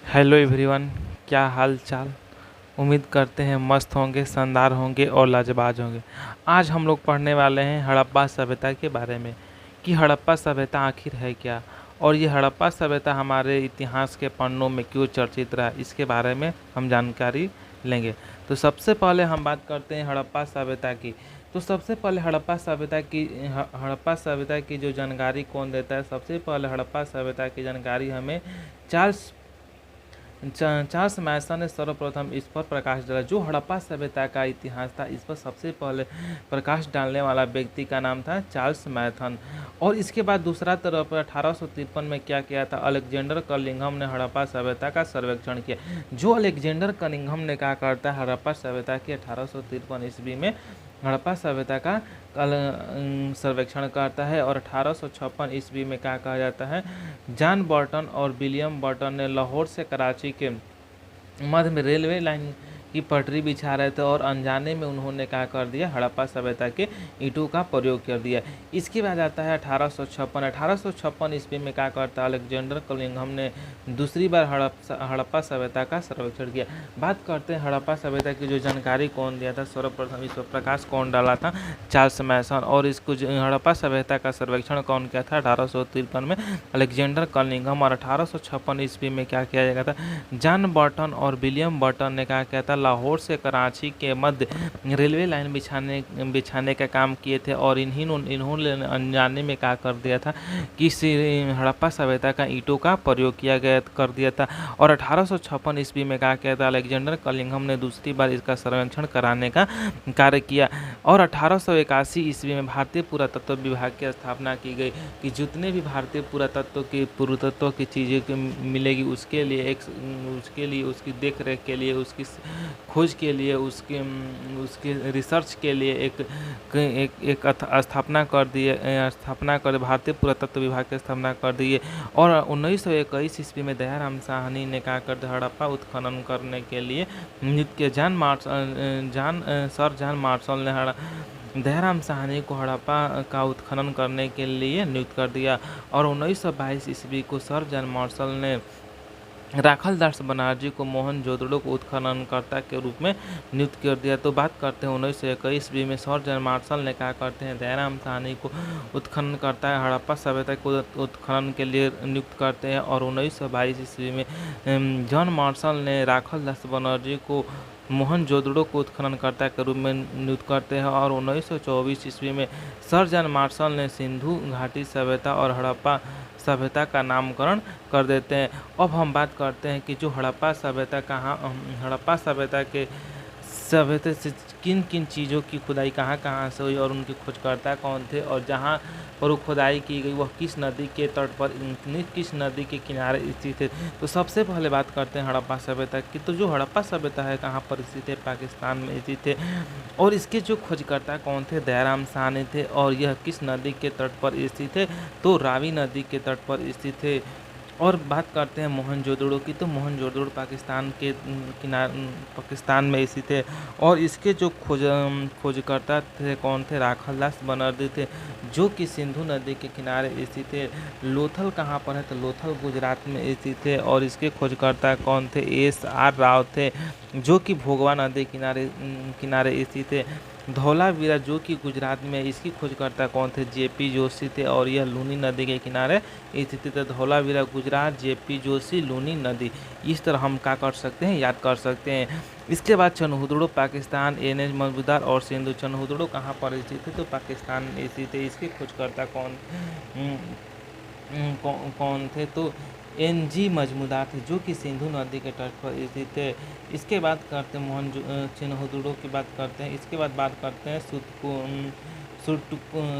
Hello everyone, क्या हाल चाल। उम्मीद करते हैं मस्त होंगे, शानदार होंगे और लाजवाब होंगे। आज हम लोग पढ़ने वाले हैं हड़प्पा सभ्यता के बारे में कि हड़प्पा सभ्यता आखिर है क्या, और ये हड़प्पा सभ्यता हमारे इतिहास के पन्नों में क्यों चर्चित रहा, इसके बारे में हम जानकारी लेंगे। तो सबसे पहले हम बात करते हैं हड़प्पा सभ्यता की। तो सबसे पहले हड़प्पा सभ्यता की जो जानकारी कौन देता है। सबसे पहले हड़प्पा सभ्यता की जानकारी हमें चार्ल्स चार्ल्स मैसन ने सर्वप्रथम इस पर प्रकाश डाला। जो हड़प्पा सभ्यता का इतिहास था, इस पर सबसे पहले प्रकाश डालने वाला व्यक्ति का नाम था चार्ल्स मैथन। और इसके बाद दूसरा तरफ 1853 में क्या किया था, अलेक्जेंडर कनिंघम ने हड़प्पा सभ्यता का सर्वेक्षण किया। जो अलेक्जेंडर कनिंघम ने क्या करता है, हड़प्पा सभ्यता की 1853 ईस्वी में हड़प्पा सभ्यता का सर्वेक्षण करता है। और 1856 ईस्वी में क्या कहा जाता है, जॉन बर्टन और विलियम बर्टन ने लाहौर से कराची के मध्य में रेलवे लाइन की पटरी बिछा रहे थे और अनजाने में उन्होंने क्या कर दिया, हड़प्पा सभ्यता के ईंटों का प्रयोग कर दिया। इसके बाद आता है 1856 ईस्वी में क्या करता है, अलेक्जेंडर कनिंघम ने दूसरी बार हड़प्पा सभ्यता का सर्वेक्षण किया। बात करते हैं हड़प्पा सभ्यता की जो जानकारी कौन दिया था, सर्वप्रथम इस पर प्रकाश कौन डाला था, चार्ल्स मैसन। और इसको हड़प्पा सभ्यता का सर्वेक्षण कौन किया था, 1853 में अलेक्जेंडर कनिंघम। और 1856 ईस्वी में क्या किया गया था, जॉन बर्टन और विलियम बर्टन ने क्या किया था, लाहौर से कराची के मध्य रेलवे लाइन बिछाने का काम किए थे। और इन्होंने अनजाने में क्या कर दिया था कि हड़प्पा सभ्यता का ईंटों का प्रयोग कर दिया था। और 1856 ईस्वी में क्या किया था, अलेक्जेंडर कनिंघम ने दूसरी बार इसका सर्वेक्षण कराने का कार्य किया। और 1881 ईस्वी में भारतीय पुरातत्व विभाग की स्थापना की गई कि जितने भी भारतीय पुरातत्व की चीज़ें मिलेगी, उसके लिए उसकी देख रेख के लिए, उसकी खोज के लिए, उसके रिसर्च के लिए एक स्थापना कर भारतीय पुरातत्व विभाग की स्थापना कर दी। और 1921 ईस्वी में दयाराम साहनी ने क्या कर दिया, हड़प्पा उत्खनन करने के लिए नियुक्त किया। सर जॉन मार्शल ने दयाराम साहनी को हड़प्पा का उत्खनन करने के लिए नियुक्त कर दिया। और 1922 ईस्वी को सर जॉन मार्शल ने राखल दास बनर्जी को मोहनजोदड़ो को उत्खननकर्ता के रूप में नियुक्त कर दिया। तो बात करते हैं 1921 ईस्वी में सर जॉन मार्शल ने क्या करते हैं, दयाराम साहनी को उत्खननकर्ता है हड़प्पा सभ्यता को उत्खनन के लिए नियुक्त करते हैं। और 1922 ईस्वी में जॉन मार्शल ने राखल दास बनर्जी को मोहनजोदड़ो को उत्खननकर्ता के रूप में नियुक्त करते हैं। और 1924 ईस्वी में सर जॉन मार्शल ने सिंधु घाटी सभ्यता और हड़प्पा सभ्यता का नामकरण कर देते हैं। अब हम बात करते हैं कि जो हड़प्पा सभ्यता से किन किन चीज़ों की खुदाई कहाँ से हुई और उनके खोजकर्ता कौन थे, और जहाँ पर वो खुदाई की गई वह किस नदी के तट पर, किस नदी के किनारे स्थित है। तो सबसे पहले बात करते हैं हड़प्पा सभ्यता की। तो जो हड़प्पा सभ्यता है कहाँ पर स्थित है, पाकिस्तान में स्थित है। और इसके जो खोजकर्ता कौन थे, दयाराम साहनी थे। और यह किस नदी के तट पर स्थित है, तो रावी नदी के तट पर स्थित है। और बात करते हैं मोहनजोदड़ो की। तो मोहनजोदड़ो पाकिस्तान में स्थित है। और इसके जो खोजकर्ता थे कौन थे, राखल दास बनर्जी थे, जो कि सिंधु नदी के किनारे स्थित है। लोथल कहाँ पर है, तो लोथल गुजरात में स्थित है। और इसके खोजकर्ता कौन थे, SR राव थे, जो कि भोगवा नदी किनारे स्थित है। धौलावीरा जो कि गुजरात में, इसकी खोजकर्ता कौन थे, JP जोशी थे। और यह लूनी नदी के किनारे स्थित है। धौलावीरा गुजरात, JP जोशी, लूनी नदी। इस तरह हम क्या कर सकते हैं, याद कर सकते हैं। इसके बाद चनहुदड़ो पाकिस्तान, NH मजूमदार और सिंधु। चनहुदड़ो कहाँ पर स्थित है, तो पाकिस्तान में स्थित है। इसके खोजकर्ता कौन थे, तो NG मजूमदार थे, जो कि सिंधु नदी के तट पर स्थित है। इसके बाद करते हैं चनहुदड़ो की बात करते हैं। इसके बाद बात करते हैं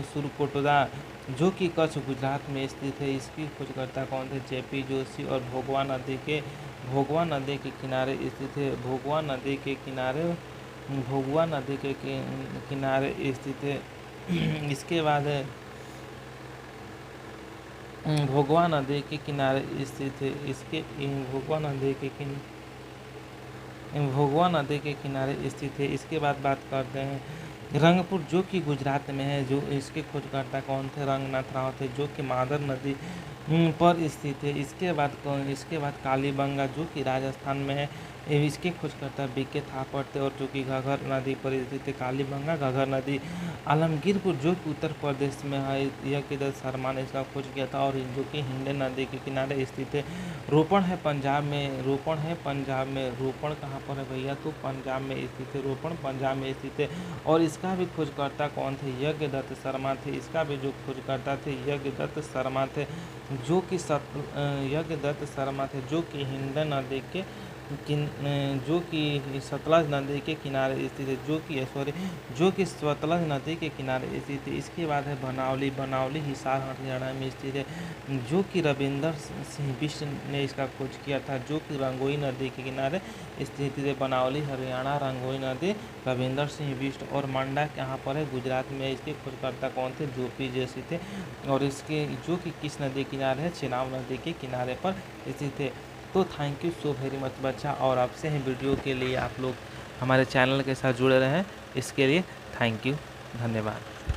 सुरकोटदा, जो कि कच्छ गुजरात में स्थित है। इसकी खोजकर्ता कौन थे, JP जोशी। और भोगवा नदी के किनारे स्थित है। भोगवा नदी के किनारे स्थित है। इसके बाद भोगवा नदी के किनारे स्थित है। भोगवा नदी के किनारे स्थित है। इसके बाद बात करते हैं रंगपुर जो कि गुजरात में है, जो इसके खोजकर्ता कौन थे? रंगनाथ राव थे, जो कि मादर नदी पर स्थित है। इसके बाद कालीबंगा जो कि राजस्थान में है, इसके खोजकर्ता बीके थापड़ थे और जो कि घग्गर नदी पर स्थित है। कालीबंगा घग्गर नदी। आलमगीरपुर जो कि उत्तर प्रदेश में है, यह किधर? शर्मा ने इसका खोज किया था और जो कि हिंड नदी के किनारे स्थित है। रोपण है पंजाब में, रोपण है पंजाब में। रोपण कहाँ पर है भैया? तो पंजाब में स्थित है, रोपण पंजाब में स्थित है। और इसका भी खोजकर्ता कौन थे? यज्ञदत्त शर्मा थे। इसका भी जो खोजकर्ता थे यज्ञदत्त शर्मा थे, जो कि यज्ञदत्त शर्मा थे, जो कि हिंड नदी के जो कि सतलज नदी के किनारे स्थित है, जो कि सतलज नदी के किनारे स्थित है। इसके बाद है बनावली। बनावली हिसार हरियाणा में स्थित है, जो कि रविंदर सिंह बिष्ट ने इसका खोज किया था, जो कि रंगोई नदी के किनारे स्थित है। बनावली हरियाणा, रंगोई नदी, रविंदर सिंह बिष्ट। और मंडा यहाँ पर है, गुजरात में। इसके खोजकर्ता कौन थे? जोपी जैसी थे। और इसके जो कि किस नदी के किनारे है? चेनाब नदी के किनारे पर स्थित है। तो thank you so very much बच्चा, और आपसे हैं वीडियो के लिए आप लोग हमारे चैनल के साथ जुड़े रहें, इसके लिए थैंक यू, धन्यवाद।